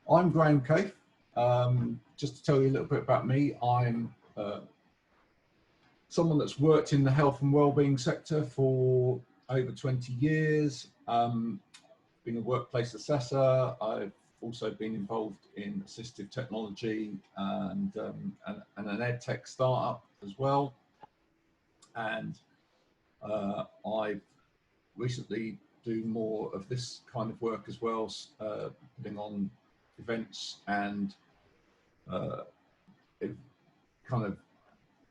I'm Graham Cave. Just to tell you a little bit about me, I'm someone that's worked in the health and wellbeing sector for over 20 years. Been a workplace assessor. I've also been involved in assistive technology and an ed tech startup as well. And I've recently do more of this kind of work as well, putting on events and kind of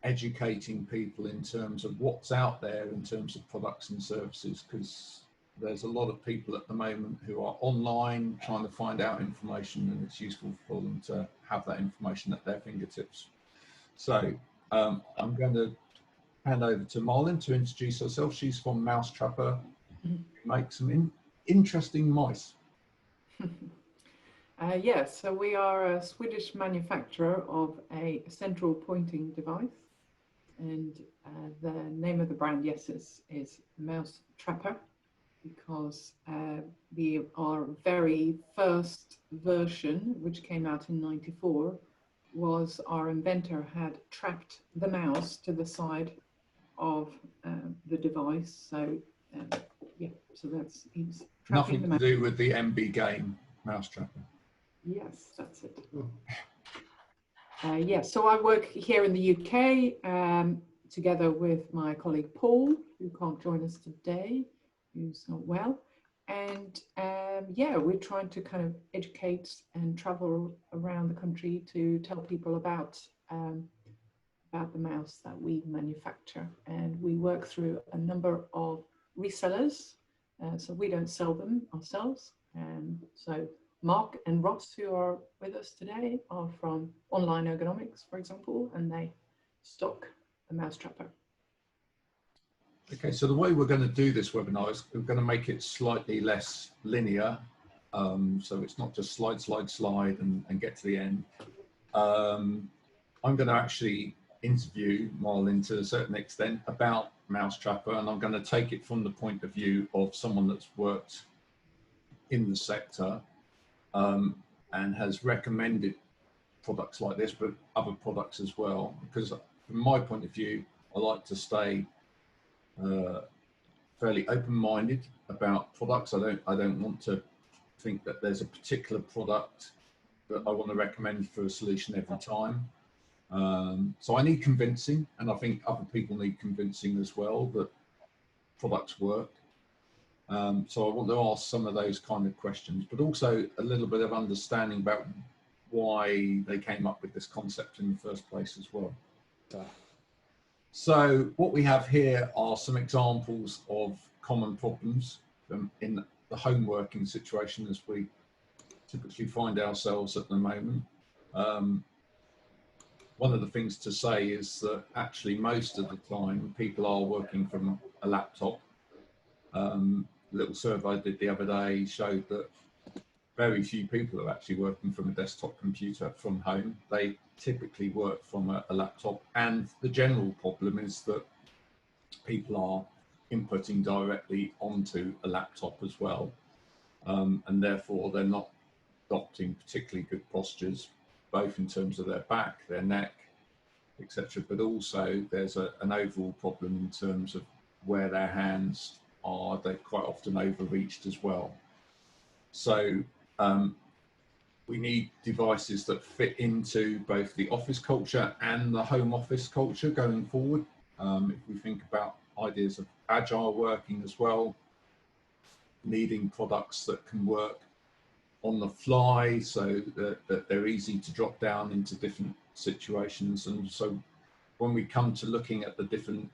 educating people in terms of what's out there in terms of products and services, because there's a lot of people at the moment who are online trying to find out information, and it's useful for them to have that information at their fingertips. So I'm going to hand over to Marlin to introduce herself. She's from Mousetrapper, who makes some interesting mice. Yes, so we are a Swedish manufacturer of a central pointing device, and the name of the brand, yes, is Mousetrapper, because our very first version, which came out in '94, was our inventor had trapped the mouse to the side of the device. So yeah, so that's nothing to do with the MB game Mousetrapper. Yes, that's it. Yes, so I work here in the UK together with my colleague Paul, who can't join us today, who's not well. And yeah, we're trying to kind of educate and travel around the country to tell people about the mouse that we manufacture. And we work through a number of resellers, so we don't sell them ourselves. So Mark and Ross, who are with us today, are from Online Ergonomics, for example, and they stock the Mousetrapper. Okay, so the way we're going to do this webinar is we're going to make it slightly less linear. So it's not just slide, slide, slide and get to the end. I'm going to actually interview Marlin to a certain extent about Mousetrapper, and I'm going to take it from the point of view of someone that's worked in the sector and has recommended products like this, but other products as well. Because from my point of view, I like to stay fairly open-minded about products. I don't want to think that there's a particular product that I want to recommend for a solution every time. So I need convincing, and I think other people need convincing as well that products work. So I want to ask some of those kind of questions, but also a little bit of understanding about why they came up with this concept in the first place as well. So what we have here are some examples of common problems in the home working situation as we typically find ourselves at the moment. One of the things to say is that actually most of the time people are working from a laptop. A little survey I did the other day showed that very few people are actually working from a desktop computer from home. They typically work from a laptop, and the general problem is that people are inputting directly onto a laptop as well, and therefore they're not adopting particularly good postures, both in terms of their back, their neck, etc. But also there's an overall problem in terms of where their hands are. They're quite often overreached as well. So we need devices that fit into both the office culture and the home office culture going forward. If we think about ideas of agile working as well, needing products that can work on the fly so that they're easy to drop down into different situations. And so when we come to looking at the different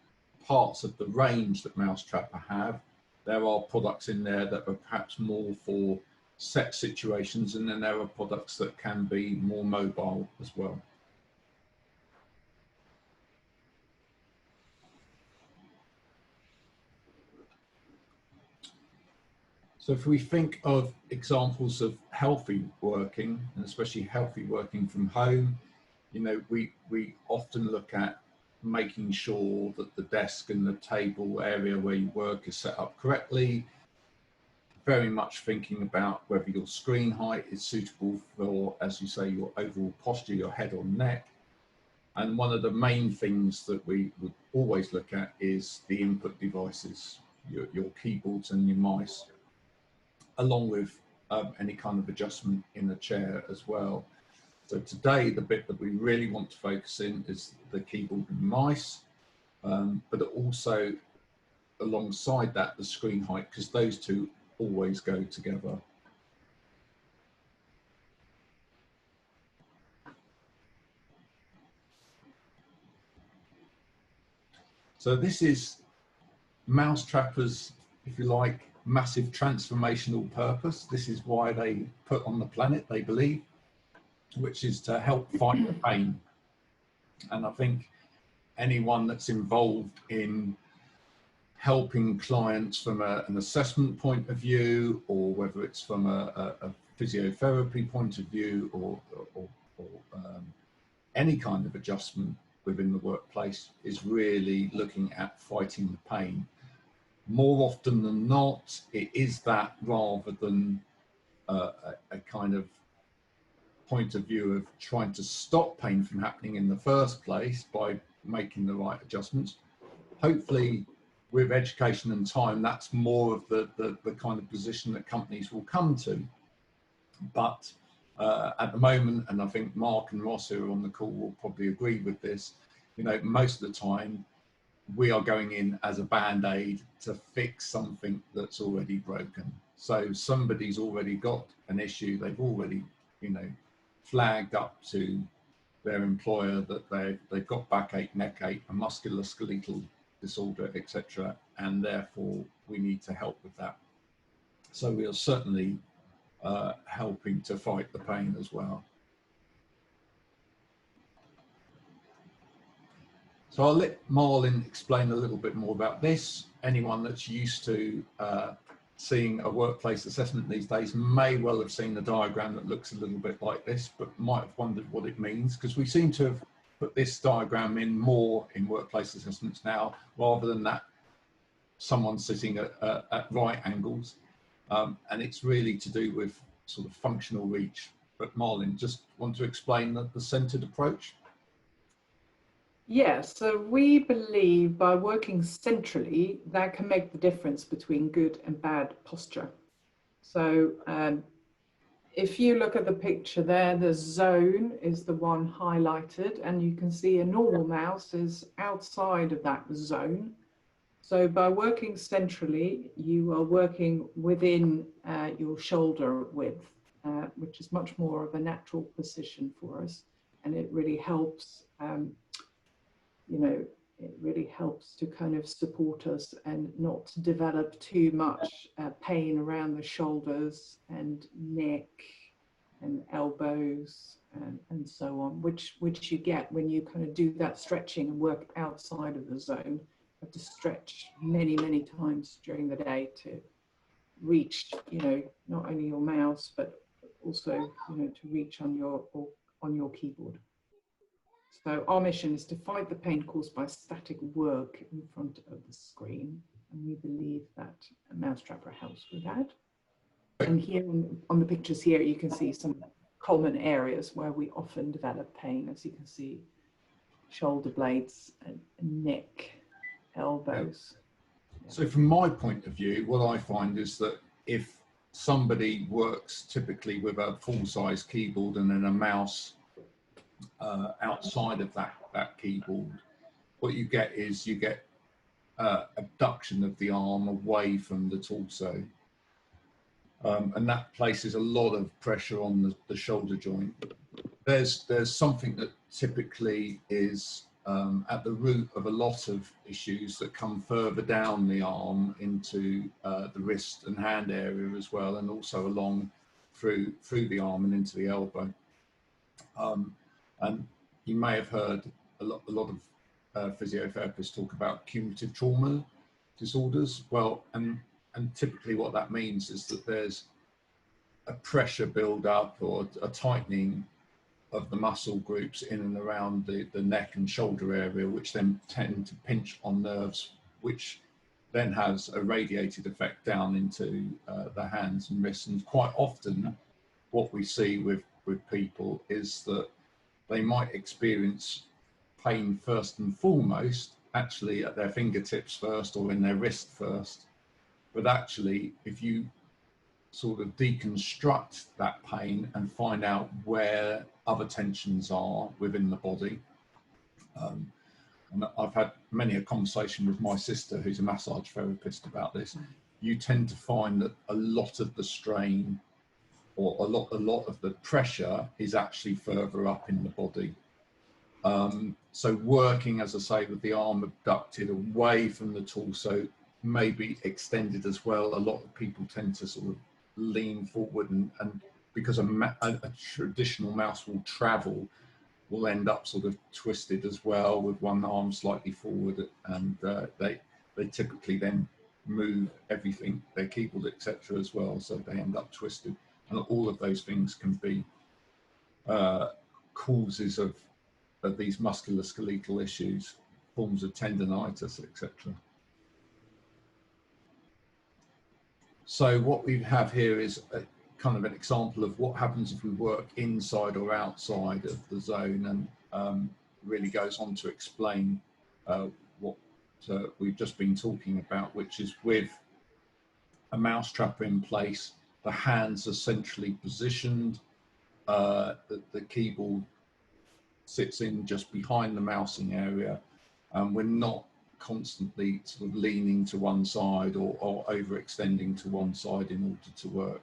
parts of the range that Mousetrapper have, there are products in there that are perhaps more for set situations, and then there are products that can be more mobile as well. So if we think of examples of healthy working, and especially healthy working from home, you know, we often look at making sure that the desk and the table area where you work is set up correctly. very much thinking about whether your screen height is suitable for, as you say, your overall posture, your head or neck. And one of the main things that we would always look at is the input devices, your keyboards and your mice, along with any kind of adjustment in the chair as well. So today, the bit that we really want to focus in is the keyboard and mice, but also alongside that, the screen height, because those two always go together. So this is Mousetrapper's, if you like, massive transformational purpose. This is why they put on the planet, they believe, which is to help fight the pain. And I think anyone that's involved in helping clients from an assessment point of view, or whether it's from a physiotherapy point of view, or any kind of adjustment within the workplace, is really looking at fighting the pain. More often than not, it is that rather than a kind of point of view of trying to stop pain from happening in the first place by making the right adjustments. Hopefully, with education and time, that's more of the kind of position that companies will come to. But at the moment, and I think Mark and Ross who are on the call will probably agree with this, you know, most of the time we are going in as a band-aid to fix something that's already broken. So somebody's already got an issue, they've already, you know, flagged up to their employer that they've got backache, neck-ache, a musculoskeletal disorder, etc., and therefore we need to help with that. So we are certainly helping to fight the pain as well. So I'll let Marlin explain a little bit more about this. Anyone that's used to seeing a workplace assessment these days may well have seen a diagram that looks a little bit like this, but might have wondered what it means, because we seem to have put this diagram in more in workplace assessments now, rather than that someone sitting at right angles. And it's really to do with sort of functional reach. But Marlin, just want to explain the centered approach? Yes, so we believe by working centrally, that can make the difference between good and bad posture. So if you look at the picture there, the zone is the one highlighted, and you can see a normal mouse is outside of that zone. So by working centrally, you are working within your shoulder width, which is much more of a natural position for us. And it really helps, you know, it really helps to kind of support us and not develop too much pain around the shoulders and neck and elbows and so on, which you get when you kind of do that stretching and work outside of the zone. You have to stretch many, many times during the day to reach, you know, not only your mouse, but also, you know, to reach on your keyboard. So our mission is to fight the pain caused by static work in front of the screen. And we believe that Mousetrapper helps with that. And here on the pictures here, you can see some common areas where we often develop pain. As you can see, shoulder blades, and neck, elbows. So from my point of view, what I find is that if somebody works typically with a full-size keyboard and then a mouse outside of that keyboard, what you get is you get abduction of the arm away from the torso, and that places a lot of pressure on the shoulder joint. There's something that typically is at the root of a lot of issues that come further down the arm into the wrist and hand area as well, and also along through the arm and into the elbow. And you may have heard a lot of physiotherapists talk about cumulative trauma disorders. Well, and typically what that means is that there's a pressure build up or a tightening of the muscle groups in and around the neck and shoulder area, which then tend to pinch on nerves, which then has a radiated effect down into the hands and wrists. And quite often what we see with people is that they might experience pain first and foremost, actually at their fingertips first or in their wrist first. But actually, if you sort of deconstruct that pain and find out where other tensions are within the body, and I've had many a conversation with my sister, who's a massage therapist, about this. You tend to find that a lot of the strain or a lot of the pressure is actually further up in the body. So working, as I say, with the arm abducted away from the torso, maybe extended as well. A lot of people tend to sort of lean forward, and because a traditional mouse will travel, will end up sort of twisted as well with one arm slightly forward, and they typically then move everything, their keyboard, etc. as well, so they end up twisted. And all of those things can be causes of these musculoskeletal issues, forms of tendinitis, etc. So what we have here is a kind of an example of what happens if we work inside or outside of the zone, and really goes on to explain what we've just been talking about, which is with a Mousetrapper in place, the hands are centrally positioned, the keyboard sits in just behind the mousing area, and we're not constantly sort of leaning to one side or overextending to one side in order to work.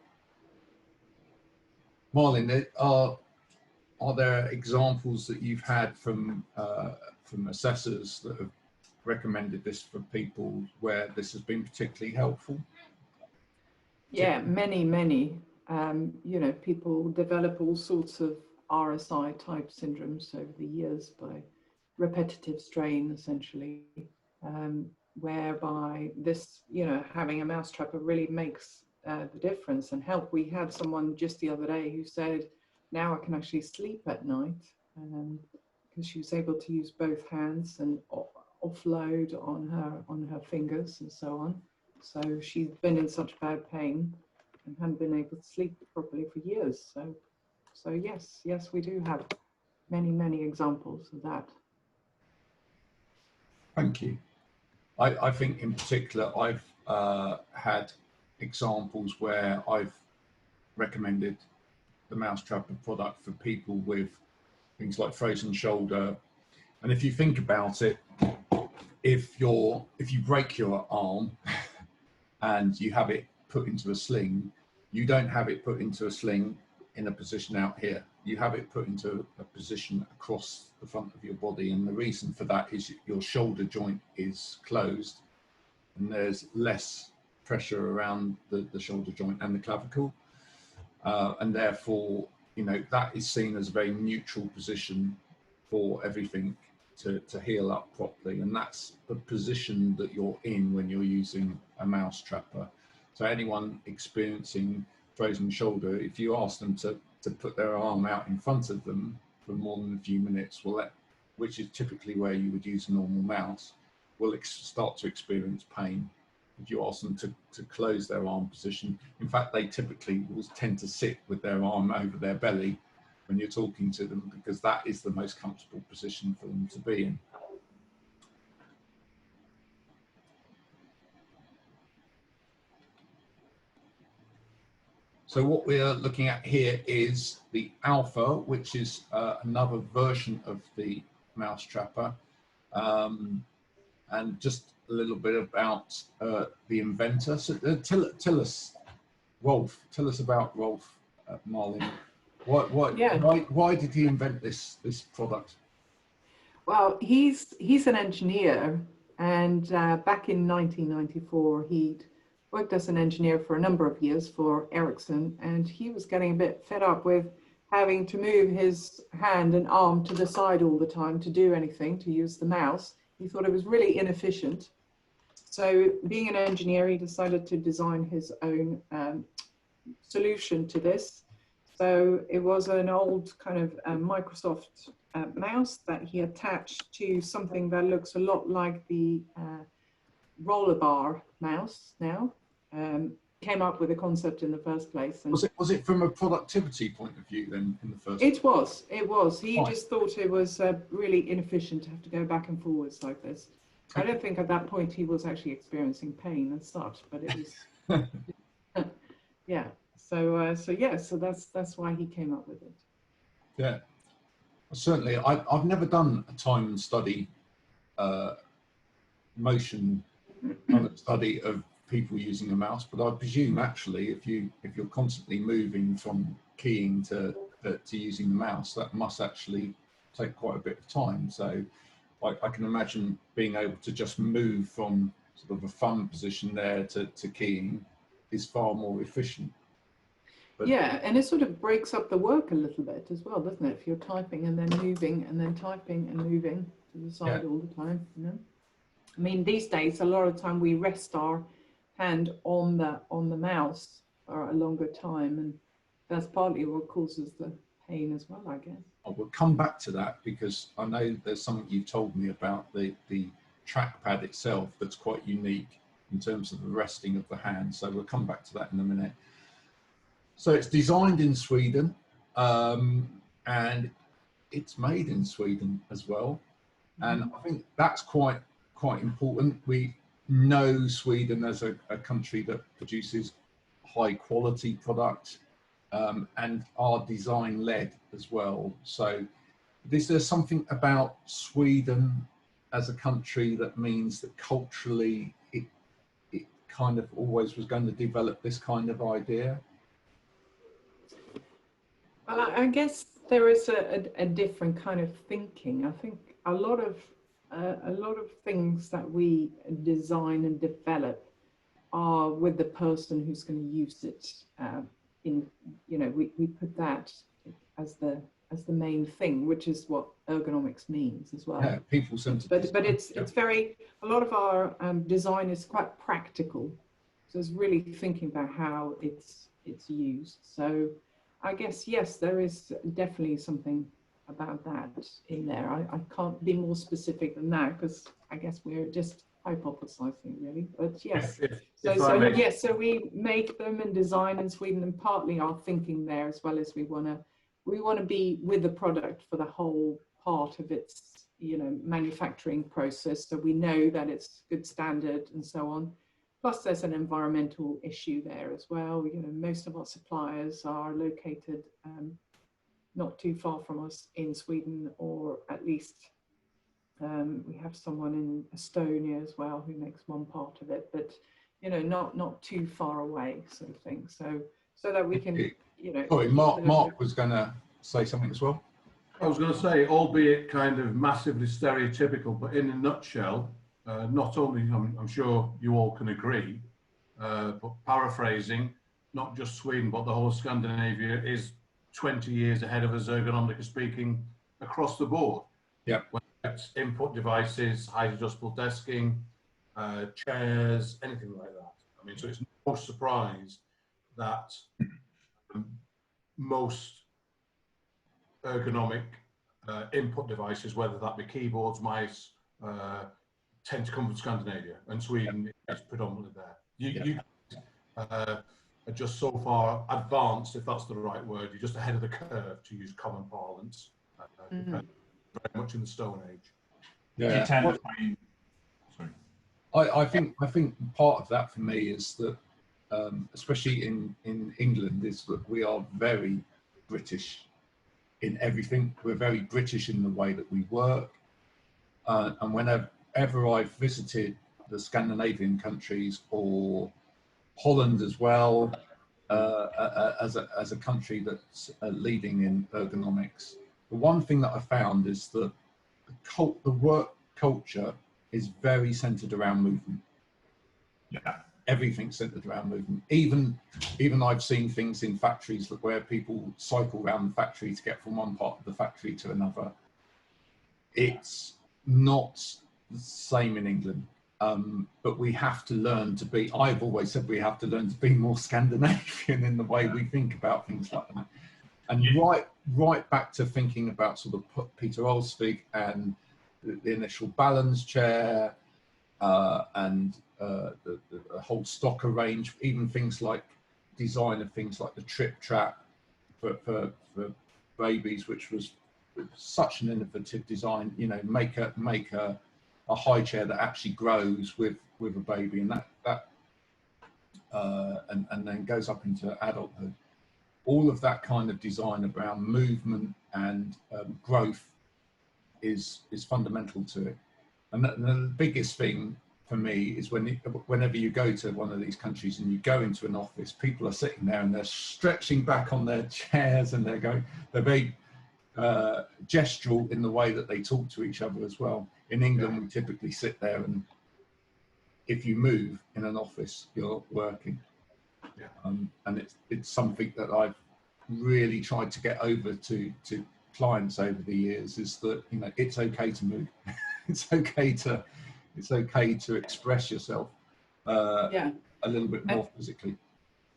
Marlin, are there examples that you've had from assessors that have recommended this for people where this has been particularly helpful? Yeah, many. You know, people develop all sorts of RSI type syndromes over the years by repetitive strain, essentially, whereby this, you know, having a Mousetrapper really makes the difference and help. We had someone just the other day who said, now I can actually sleep at night, because she was able to use both hands and offload on her fingers and so on. So she's been in such bad pain and hadn't been able to sleep properly for years. So yes, we do have many examples of that. Thank you. I think in particular, I've had examples where I've recommended the Mousetrapper product for people with things like frozen shoulder. And if you think about it, if you break your arm and you have it put into a sling, you don't have it put into a sling in a position out here. You have it put into a position across the front of your body. And the reason for that is your shoulder joint is closed and there's less pressure around the shoulder joint and the clavicle. And therefore, you know, that is seen as a very neutral position for everything to heal up properly. And that's the position that you're in when you're using a Mousetrapper. So anyone experiencing frozen shoulder, if you ask them to put their arm out in front of them for more than a few minutes, which is typically where you would use a normal mouse, will start to experience pain. If you ask them to close their arm position, in fact, they typically will tend to sit with their arm over their belly when you're talking to them, because that is the most comfortable position for them to be in. So what we're looking at here is the Alpha, which is another version of the Mousetrapper. And just a little bit about the inventor. So tell us, Rolf, tell us about Rolf, Marlin. Why did he invent this product? Well, he's an engineer, and back in 1994, he'd worked as an engineer for a number of years for Ericsson, and he was getting a bit fed up with having to move his hand and arm to the side all the time to do anything, to use the mouse. He thought it was really inefficient. So being an engineer, he decided to design his own solution to this. So it was an old kind of Microsoft mouse that he attached to something that looks a lot like the roller bar mouse now. Came up with the concept in the first place. And was it from a productivity point of view then in the first place? It was. He Right. just thought it was really inefficient to have to go back and forwards like this. I don't think at that point he was actually experiencing pain as such, but it was, yeah. So that's why he came up with it. Yeah, certainly. I've never done a time and study motion study of people using a mouse, but I presume actually if you're constantly moving from keying to using the mouse, that must actually take quite a bit of time. So I can imagine being able to just move from sort of a thumb position there to keying is far more efficient. But yeah, and it sort of breaks up the work a little bit as well, doesn't it? If you're typing and then moving and then typing and moving to the side all the time, you know. I mean, these days, a lot of time we rest our hand on the mouse for a longer time, and that's partly what causes the pain as well, I guess. I will come back to that because I know there's something you've told me about the trackpad itself that's quite unique in terms of the resting of the hand. So we'll come back to that in a minute. So it's designed in Sweden, and it's made in Sweden as well. And I think that's quite important. We know Sweden as a country that produces high quality products, and are design led as well. So is there something about Sweden as a country that means that culturally it kind of always was going to develop this kind of idea? Well, I guess there is a different kind of thinking. I think a lot of things that we design and develop are with the person who's going to use it. We put that as the main thing, which is what ergonomics means as well. Yeah, people-centered. But it's very, a lot of our design is quite practical, so it's really thinking about how it's used. So I guess yes, there is definitely something about that in there. I can't be more specific than that because I guess we're just hypothesizing really, but yes. So we make them and design in Sweden, and partly our thinking there as well as we want to be with the product for the whole part of its manufacturing process, so we know that it's good standard and so on. Plus there's an environmental issue there as well. Most of our suppliers are located not too far from us in Sweden, or at least we have someone in Estonia as well who makes one part of it, but not too far away, sort of thing. So that we can, Sorry, Mark was going to say something as well. I was going to say, albeit kind of massively stereotypical, but in a nutshell, not only, I'm sure you all can agree, but paraphrasing, not just Sweden, but the whole of Scandinavia is 20 years ahead of us, ergonomically speaking, across the board. Yeah. Whether it's input devices, height adjustable desking, chairs, anything like that. I mean, so it's no surprise that most ergonomic input devices, whether that be keyboards, mice, tend to come from Scandinavia, and Sweden is predominantly there. You are just so far advanced, if that's the right word. You're just ahead of the curve, to use common parlance. Very much in the Stone Age. Yeah. I think part of that for me is that, especially in England, is that we are very British in everything. We're very British in the way that we work, and whenever I've visited the Scandinavian countries or Holland as well, as a country that's leading in ergonomics, the one thing that I found is that the work culture is very centered around movement. Yeah. Everything's centered around movement. Even I've seen things in factories where people cycle around the factory to get from one part of the factory to another. It's not the same in England, but we have to learn to be, I've always said we have to learn to be more Scandinavian in the way we think about things like that. And right back to thinking about sort of Peter Olsvig and the initial balance chair, and the whole stocker range, even things like design of things like the trip trap for babies, which was such an innovative design. You know, make a high chair that actually grows with a baby, and and then goes up into adulthood. All of that kind of design around movement and growth is fundamental to it. And the biggest thing for me is whenever you go to one of these countries and you go into an office, people are sitting there and they're stretching back on their chairs, and they're very gestural in the way that they talk to each other as well. In England, we typically sit there, and if you move in an office, you're working. And it's something that I've really tried to get over to clients over the years, is that, you know, it's okay to move. it's okay to express yourself a little bit more physically.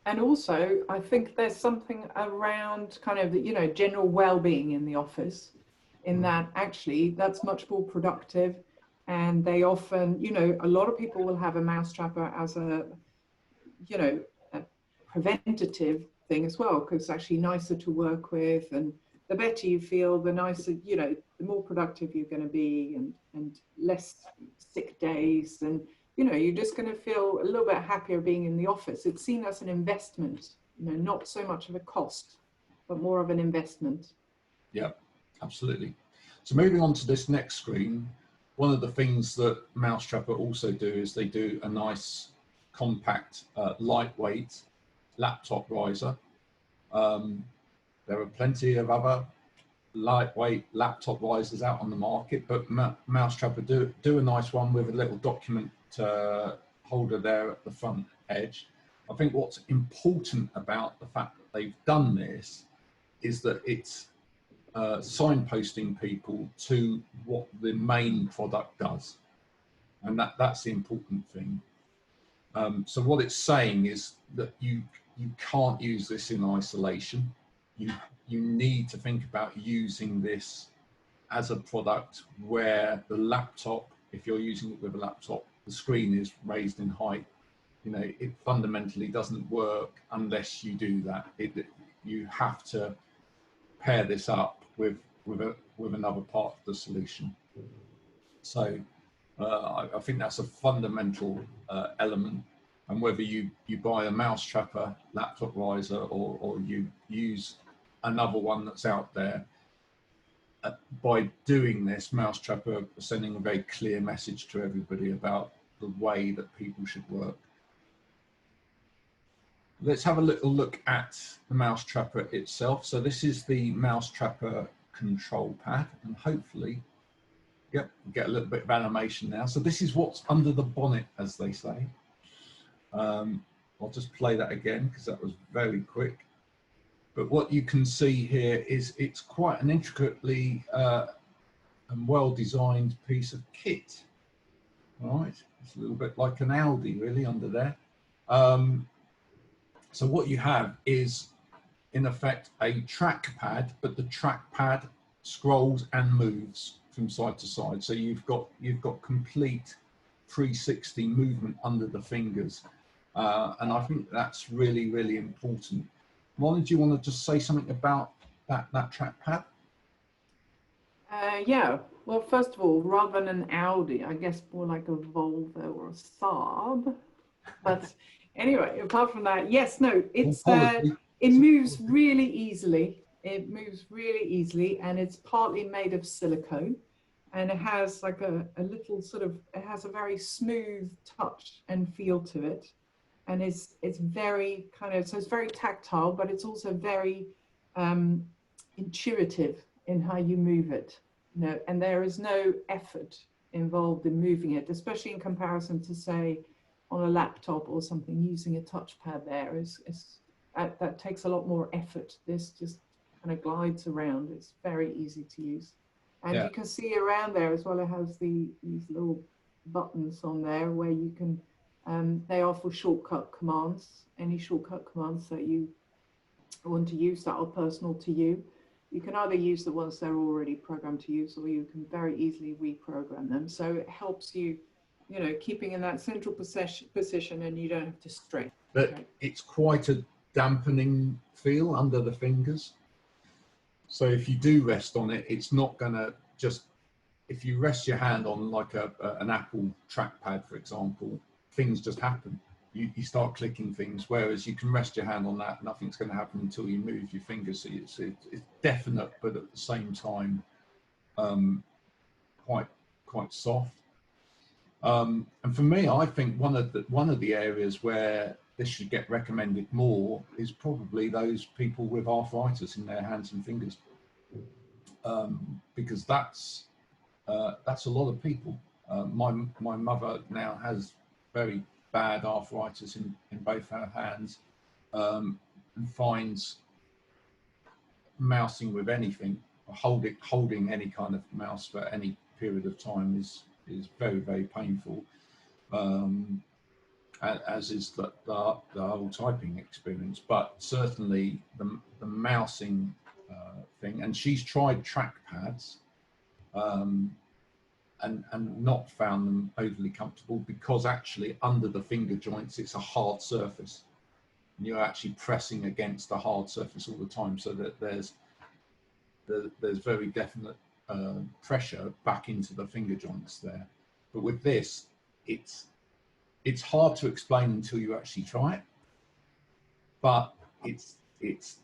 And also, I think there's something around kind of, you know, general well-being in the office, in that actually that's much more productive. And they often, you know, a lot of people will have a Mousetrapper as a, you know, a preventative thing as well, because it's actually nicer to work with, and the better you feel, the nicer, you know, the more productive you're going to be, and less sick days, and, you know, you're just going to feel a little bit happier being in the office. It's seen as an investment, you know, not so much of a cost, but more of an investment. Yeah, absolutely. So moving on to this next screen, one of the things that Mousetrapper also do is they do a nice, compact, lightweight laptop riser. There are plenty of other lightweight laptop risers out on the market, but Mousetrapper do a nice one with a little document holder there at the front edge. I think what's important about the fact that they've done this is that it's signposting people to what the main product does, and that's the important thing. So what it's saying is that you can't use this in isolation. You need to think about using this as a product where the laptop, if you're using it with a laptop, the screen is raised in height. You know, it fundamentally doesn't work unless you do that. You have to pair this up with another part of the solution. So I think that's a fundamental element. And whether you buy a Mousetrapper laptop riser or you use another one that's out there, by doing this, Mousetrapper are sending a very clear message to everybody about the way that people should work. Let's have a little look at the Mousetrapper itself. So this is the Mousetrapper control pad, and hopefully, yep, get a little bit of animation now. So this is what's under the bonnet, as they say. I'll just play that again because that was very quick. But what you can see here is it's quite an intricately and well-designed piece of kit. All right, it's a little bit like an Audi really under there. So what you have is, in effect, a trackpad, but the trackpad scrolls and moves from side to side. So you've got complete 360 movement under the fingers, and I think that's really, really important. Molly, do you want to just say something about that trackpad? Yeah. Well, first of all, rather than an Audi, I guess more like a Volvo or a Saab. But anyway, apart from that, yes, no, it's it moves really easily. It moves really easily, and it's partly made of silicone, and it has like a little sort of, it has a very smooth touch and feel to it, and it's very kind of, so it's very tactile, but it's also very intuitive in how you move it, you know, and there is no effort involved in moving it, especially in comparison to, say, on a laptop or something. Using a touchpad there that takes a lot more effort. This just kind of glides around. It's very easy to use, and you can see around there as well, it has these little buttons on there where you can they are for shortcut commands. Any shortcut commands that you want to use that are personal to you, you can either use the ones that are already programmed to use, or you can very easily reprogram them. So it helps you you know, keeping in that central position, and you don't have to stretch. But Okay. it's quite a dampening feel under the fingers. So if you do rest on it, it's not going to just, if you rest your hand on like an Apple trackpad, for example, things just happen. You start clicking things, whereas you can rest your hand on that, nothing's going to happen until you move your fingers. So it's definite, but at the same time, quite soft. And for me, I think one of the areas where this should get recommended more is probably those people with arthritis in their hands and fingers, because that's a lot of people. My mother now has very bad arthritis in both her hands, and finds mousing with anything, holding any kind of mouse for any period of time is very, very painful, as is the whole typing experience. But certainly the mousing thing, and she's tried trackpads and not found them overly comfortable, because actually under the finger joints it's a hard surface. You're actually pressing against a hard surface all the time, so that there's very definite pressure back into the finger joints there. But with this, it's hard to explain until you actually try it. But it's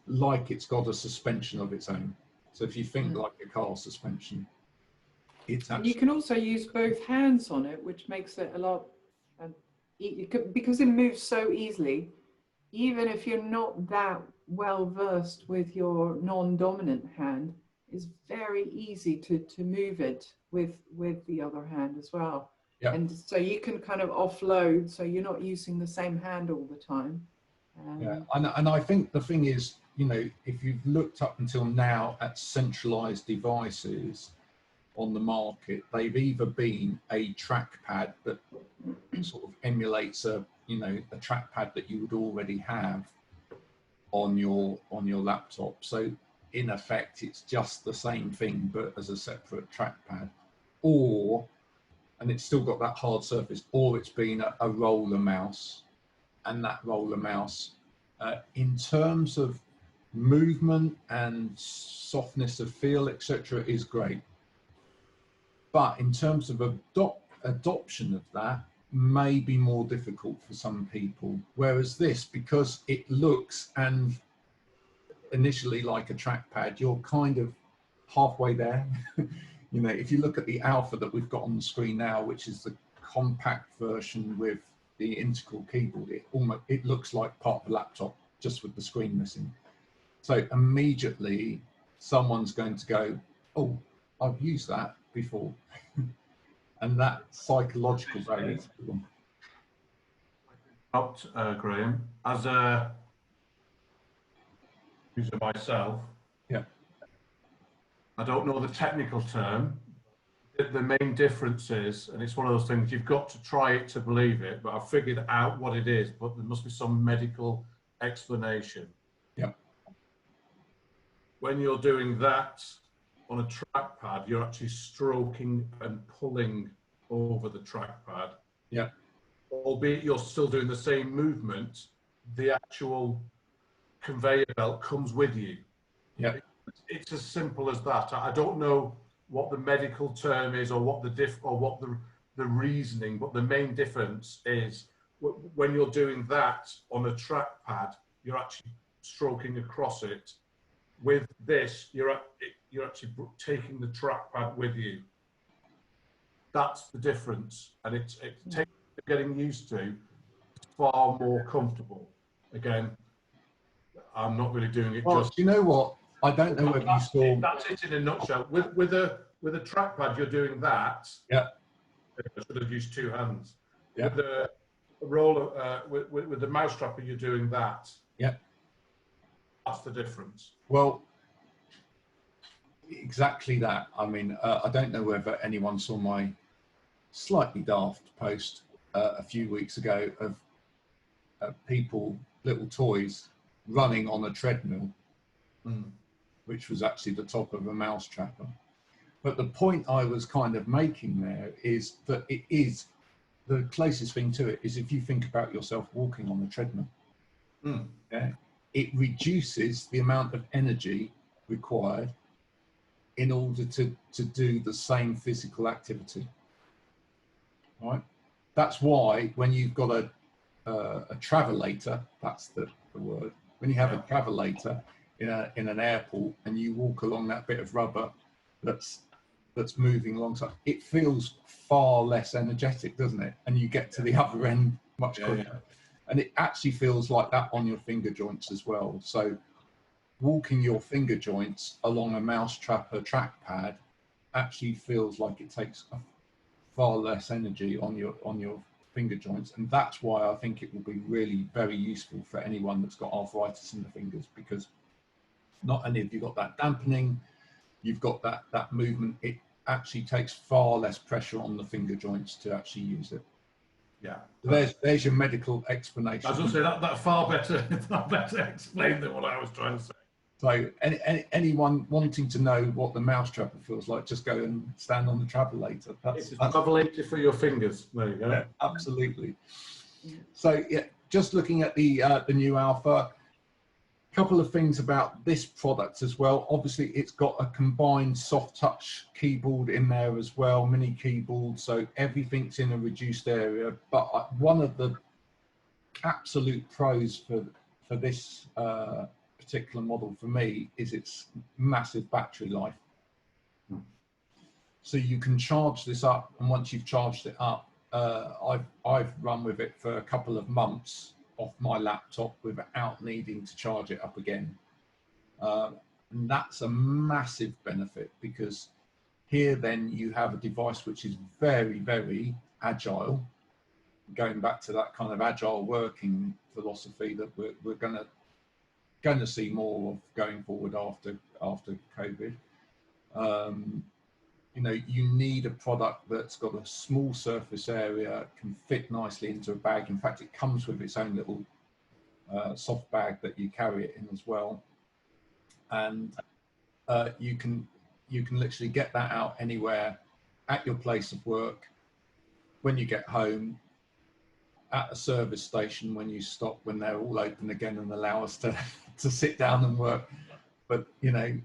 like it's got a suspension of its own. So if you think like a car suspension, it's actually. And you can also use both hands on it, which makes it a lot, because it moves so easily. Even if you're not that well versed with your non-dominant hand, it's very easy to move it with the other hand as well. Yeah. And so you can kind of offload, so you're not using the same hand all the time. Yeah, and I think the thing is, you know, if you've looked up until now at centralized devices on the market, they've either been a trackpad that sort of emulates a trackpad that you would already have on your laptop. So in effect, it's just the same thing, but as a separate trackpad, and it's still got that hard surface, or it's been a roller mouse, and that roller mouse, in terms of movement and softness of feel, etc., is great. But in terms of adoption of that, may be more difficult for some people. Whereas this, because it looks and initially like a trackpad, you're kind of halfway there. You know, if you look at the alpha that we've got on the screen now, which is the compact version with the integral keyboard, it looks like part of the laptop, just with the screen missing. So immediately someone's going to go, oh, I've used that before. And that psychological barrier. Graham, as a user myself, yeah, I don't know the technical term. The main difference is, and it's one of those things, you've got to try it to believe it, but I've figured out what it is, but there must be some medical explanation. Yeah. When you're doing that on a trackpad, you're actually stroking and pulling over the trackpad. Yeah. Albeit you're still doing the same movement, the actual conveyor belt comes with you. Yeah. It's as simple as that. I don't know what the medical term is, or what the reasoning, but the main difference is when you're doing that on a trackpad, you're actually stroking across it. With this, you're actually taking the trackpad with you. That's the difference, and it takes getting used to. It's far more comfortable. Again, I'm not really doing it. Well, just. You know what? I don't know whether you saw. That's it in a nutshell. With a trackpad, you're doing that. Yeah. I should have used two hands. Yeah. With the roller, with the Mousetrapper, you're doing that. Yeah. That's the difference. Well, exactly that. I mean, I don't know whether anyone saw my slightly daft post a few weeks ago of people, little toys, running on a treadmill, which was actually the top of a Mousetrapper. But the point I was kind of making there is that it is the closest thing to it is if you think about yourself walking on a treadmill. Yeah, it reduces the amount of energy required in order to do the same physical activity. Right? That's why when you've got a travelator, that's the word. When you have a travelator in an airport and you walk along that bit of rubber that's moving alongside, it feels far less energetic, doesn't it? And you get to the other end much quicker. And it actually feels like that on your finger joints as well. So walking your finger joints along a Mousetrapper trackpad actually feels like it takes far less energy on your finger joints, and that's why I think it will be really very useful for anyone that's got arthritis in the fingers, because not only have you got that dampening, you've got that movement. It actually takes far less pressure on the finger joints to actually use it. Yeah. So there's your medical explanation. I was going to say that far better explained than what I was trying to say. So anyone wanting to know what the Mousetrapper feels like, just go and stand on the travelator. It's a travelator for your fingers. There you go. Yeah, absolutely. So yeah, just looking at the new alpha, a couple of things about this product as well. Obviously, it's got a combined soft touch keyboard in there as well, mini keyboard. So everything's in a reduced area. But one of the absolute pros for this particular model for me is its massive battery life. So you can charge this up, and once you've charged it up, I've run with it for a couple of months off my laptop without needing to charge it up again. And that's a massive benefit, because here then you have a device which is very, very agile, going back to that kind of agile working philosophy that we're going to see more of going forward after COVID. You know, you need a product that's got a small surface area, can fit nicely into a bag. In fact, it comes with its own little soft bag that you carry it in as well. And you can literally get that out anywhere, at your place of work, when you get home, at a service station when you stop, when they're all open again and allow us to sit down and work. But you know,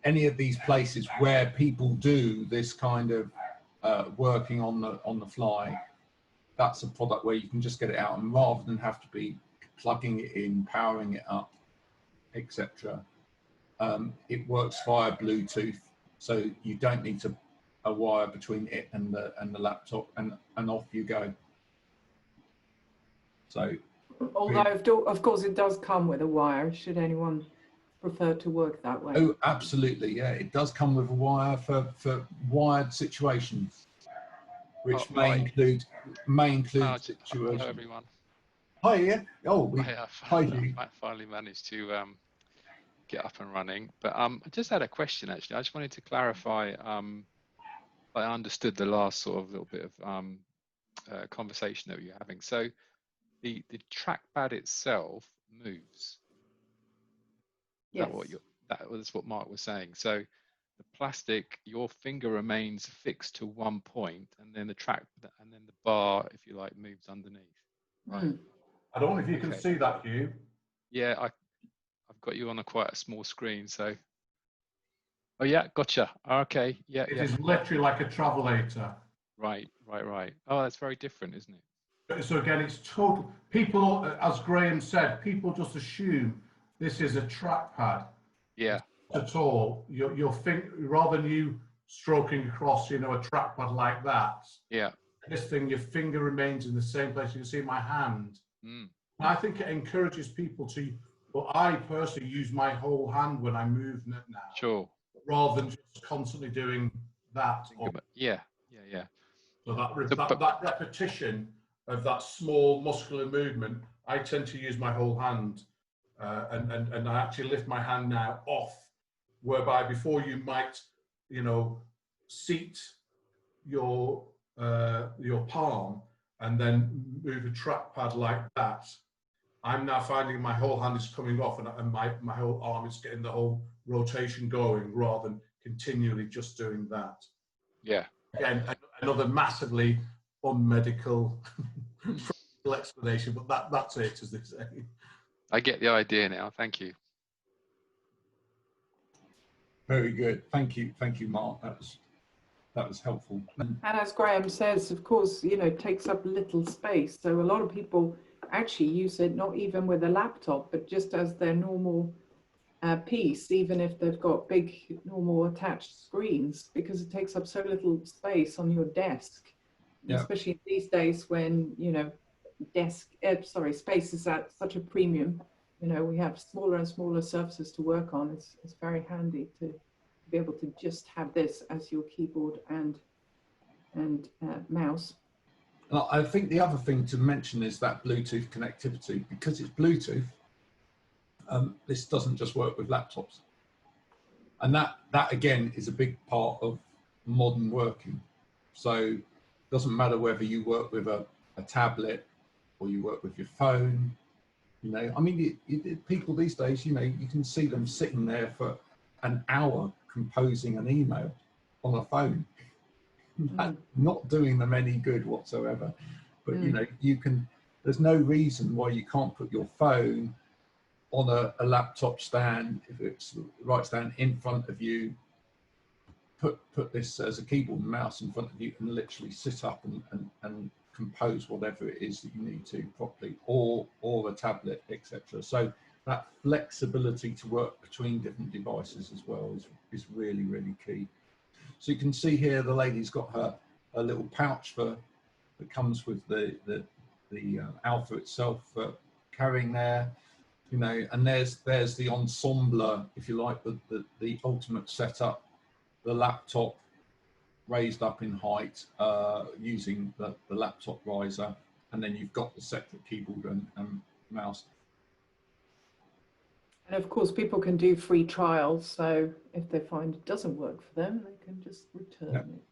any of these places where people do this kind of working on the fly, that's a product where you can just get it out, and rather than have to be plugging it in, powering it up, etc. It works via Bluetooth, so you don't need a wire between it and the laptop, and off you go. So, although of course it does come with a wire, should anyone prefer to work that way. Oh, absolutely, yeah. It does come with a wire for wired situations, which may include situations. Hello, everyone. Hi, yeah. Oh, I finally managed to get up and running. But I just had a question, actually. I just wanted to clarify. I understood the last sort of little bit of conversation that we were having. So the trackpad itself moves. Yes. That was what Mark was saying. So the plastic, your finger remains fixed to one point, and then the bar, if you like, moves underneath. Right. I don't know if you can see that, Hugh. Yeah, I've got you on quite a small screen, so. Oh yeah, gotcha. Okay, yeah. It is literally like a travelator. Right. Oh, that's very different, isn't it? So again, it's total. People, as Graham said, people just assume this is a trackpad. Yeah. Not at all. Your finger, rather than you stroking across, a trackpad like that. Yeah. This thing, your finger remains in the same place. You can see my hand. And I think it encourages people to. Well, I personally use my whole hand when I move now. Sure. Rather than just constantly doing that. Yeah. So that repetition of that small muscular movement, I tend to use my whole hand, and I actually lift my hand now off, whereby before you might, seat your palm and then move a trackpad like that. I'm now finding my whole hand is coming off, and my whole arm is getting the whole rotation going, rather than continually just doing that. Yeah. Again, another massively unmedical explanation, but that's it, as they say. I get the idea now. Thank you. Very good. Thank you, Mark. That was helpful. And as Graham says, of course, you know, it takes up little space. So a lot of people actually use it not even with a laptop, but just as their normal piece, even if they've got big normal attached screens, because it takes up so little space on your desk. Yeah. Especially these days when, you know, space is at such a premium. You know, we have smaller and smaller surfaces to work on. It's very handy to be able to just have this as your keyboard and mouse. I think the other thing to mention is that Bluetooth connectivity. Because it's Bluetooth, this doesn't just work with laptops. And that again is a big part of modern working. So it doesn't matter whether you work with a tablet or you work with your phone. You know, I mean, people these days, you know, you can see them sitting there for an hour composing an email on a phone. Not doing them any good whatsoever. But you know, you can, there's no reason why you can't put your phone on a laptop stand, if it's the right stand, in front of you, put this as a keyboard and mouse in front of you, and literally sit up and compose whatever it is that you need to properly, or a tablet, etc. So that flexibility to work between different devices as well is really, really key. So you can see here the lady's got a little pouch that comes with the Alpha itself for carrying there, you know, and there's the ensembler, if you like, the ultimate setup, the laptop raised up in height using the laptop riser, and then you've got the separate keyboard and mouse. And of course, people can do free trials, so if they find it doesn't work for them, they can just return it.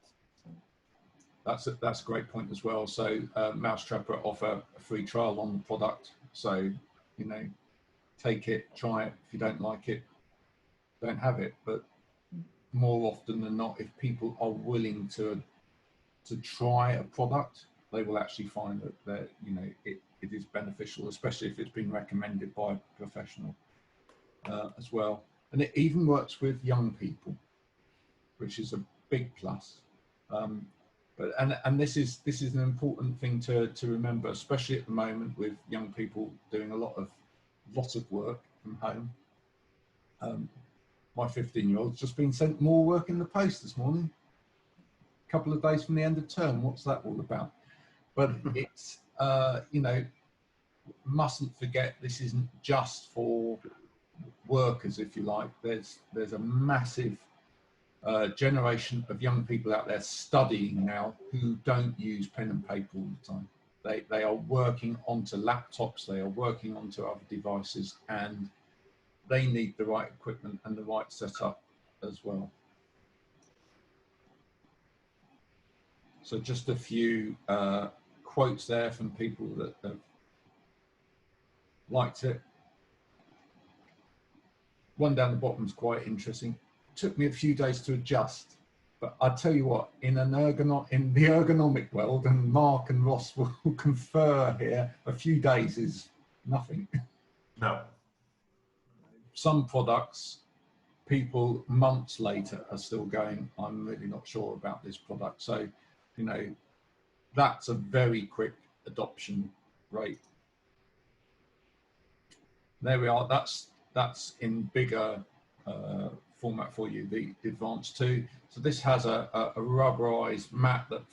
So. That's a great point as well. So Mousetrapper offer a free trial on the product. So, you know, take it, try it. If you don't like it, don't have it. But more often than not, if people are willing to try a product, they will actually find that you know, it is beneficial, especially if it's been recommended by a professional as well. And it even works with young people, which is a big plus. But this is an important thing to remember, especially at the moment with young people doing a lot of work from home. My 15-year-old's just been sent more work in the post this morning. A couple of days from the end of term. What's that all about? But it's you know, mustn't forget this isn't just for workers, if you like. There's a massive generation of young people out there studying now who don't use pen and paper all the time. They are working onto laptops, they are working onto other devices, and they need the right equipment and the right setup as well. So just a few quotes there from people that have liked it. One down the bottom is quite interesting. It took me a few days to adjust, but I tell you what, in the ergonomic world, and Mark and Ross will confer here, a few days is nothing. No. Some products, people months later are still going, I'm really not sure about this product. So, you know, that's a very quick adoption rate. There we are. That's in bigger format for you, the Advanced 2. So this has a rubberized mat that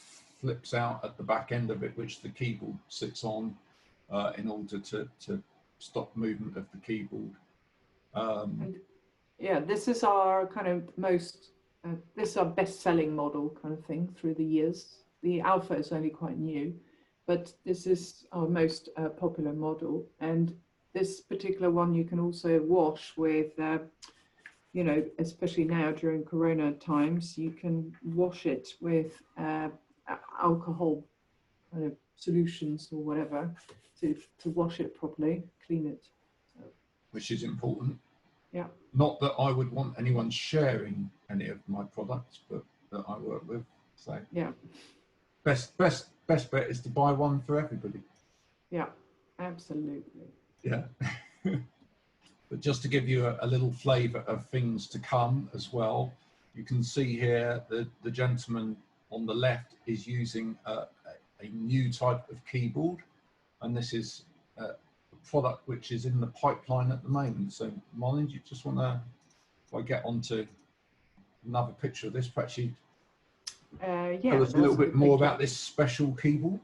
flips out at the back end of it, which the keyboard sits on in order to stop movement of the keyboard. Yeah, this is our kind of most, this is our best-selling model kind of thing through the years. The Alpha is only quite new, but this is our most popular model. And this particular one you can also wash with, you know, especially now during Corona times, you can wash it with alcohol kind of solutions or whatever to wash it properly, clean it. So. Which is important. Yeah. Not that I would want anyone sharing any of my products, but that I work with. So yeah, best best bet is to buy one for everybody. Yeah, absolutely. Yeah. But just to give you a little flavour of things to come as well, you can see here the gentleman on the left is using a new type of keyboard, and this is a product which is in the pipeline at the moment. So Molly, you just want to, if I get onto another picture of this, perhaps you Yeah, tell us a little bit more about this special keyboard.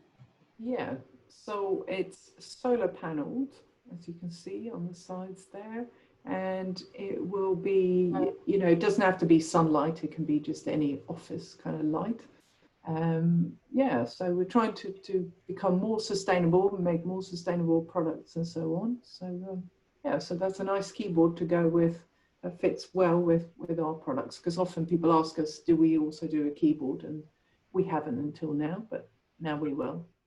Yeah, so it's solar paneled, as you can see on the sides there, and it will be, you know, it doesn't have to be sunlight, it can be just any office kind of light. Yeah, so we're trying to become more sustainable and make more sustainable products and so on. So yeah, so that's a nice keyboard to go with, that fits well with our products, because often people ask us, do we also do a keyboard? And we haven't until now, but now we will.